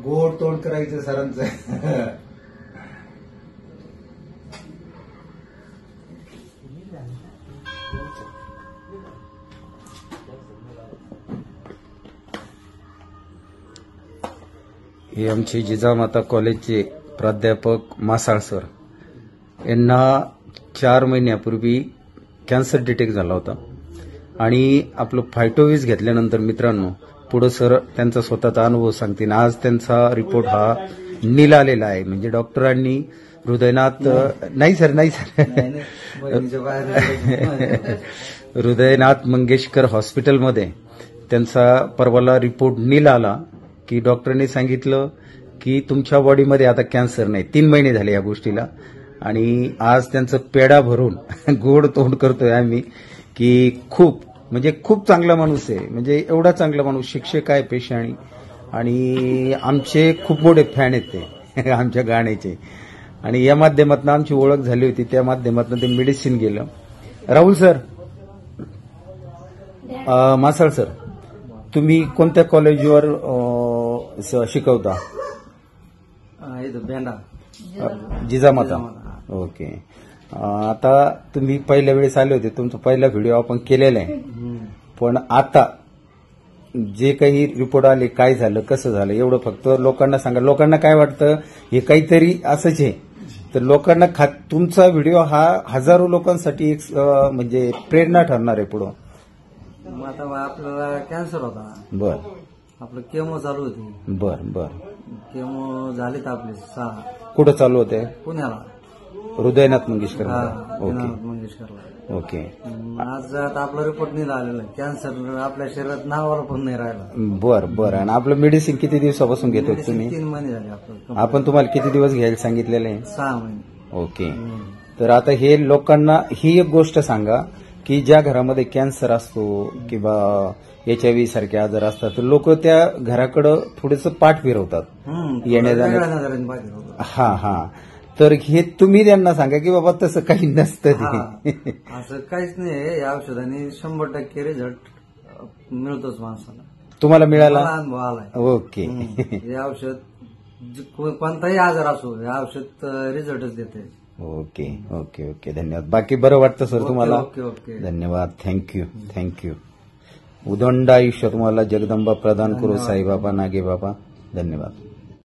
गोड तोंड करायचं सरांचं. हे आमचे जिजामाता कॉलेजचे प्राध्यापक मासाळ सर यांना 4 महिन्यापूर्वी कॅन्सर डिटेक्ट झाला होता आणि आपलं फायटोविस घेतल्यानंतर मित्रांनो पुढे सर त्यांचा स्वतःचा अनुभव सांगतील. आज त्यांचा रिपोर्ट हा नील आलेला आहे. म्हणजे डॉक्टरांनी हृदयनाथ नाही सर हृदयनाथ मंगेशकर हॉस्पिटलमध्ये त्यांचा परवाला रिपोर्ट नील आला की डॉक्टरांनी सांगितलं की तुमच्या बॉडीमध्ये आता कॅन्सर नाही. 3 महिने झाले या गोष्टीला आणि आज त्यांचं पेढा भरून गोड तोंड करतोय आम्ही की खूप चांगला माणूस आहे. म्हणजे एवढा चांगला माणूस, शिक्षक आहे पेशाणी आणि आमचे खूप मोठे फॅन आहेत ते आमच्या गाण्याचे. आणि या माध्यमातून आमची ओळख झाली होती. त्या माध्यमातून ते मेडिसिन गेलं. राहुल सर, मासाळ सर, तुम्ही कोणत्या कॉलेजवर शिकवता? जिजामाता. ओके. आता तुम्ही पहिल्या वेळेस आले होते, तुमचा पहिला व्हिडिओ आपण केलेला आहे. पण आता जे काही रिपोर्ट आले, काय झालं, कसं झालं, एवढं फक्त लोकांना सांगा. लोकांना काय वाटतं हे काहीतरी असंच आहे, तर लोकांना तुमचा व्हिडिओ हा हजारो लोकांसाठी एक म्हणजे प्रेरणा ठरणार आहे पुढं. आता आपल्याला कॅन्सर होता. बर. आपलं केमो चालू होती. बर. केमो झालेत आपले 6. कुठं चालू होते? पुण्याला, हृदयनाथ मंगेशकर. मंगेशकरला. ओके. आज आता आपला रिपोर्ट नाही आलेला. कॅन्सर आपल्या शरीरात नावाला पण नाही राहिला. बर. आणि आपलं मेडिसिन किती दिवसापासून घेतो तुम्ही? 3 महिने झाले आपलं. आपण तुम्हाला किती दिवस घ्यायला सांगितलेलं आहे? 6 महिने. ओके. तर आता हे लोकांना ही एक गोष्ट सांगा की ज्या घरामध्ये कॅन्सर असतो किंवा HIV सारखे आजार असतात तर लोक त्या घराकडे थोडंसं पाठ फिरवतात येण्या जाण्यात. हा. तर हे तुम्ही त्यांना सांगा की बाबा तसं काही नसतं. असं काहीच नाही. या औषधाने 100% रिझल्ट मिळतोच माणसाला. तुम्हाला मिळाला? अनुभव आलाय. ओके. हे औषध कोणताही आजार असो, हे औषध रिझल्टच देते. ओके. धन्यवाद. बाकी बरं वाटतं सर तुम्हाला? ओके. धन्यवाद. थँक्यू. उदंड आयुष्य तुम्हाला जगदंबा प्रदान करू साईबाबा, नागेबाबा. धन्यवाद.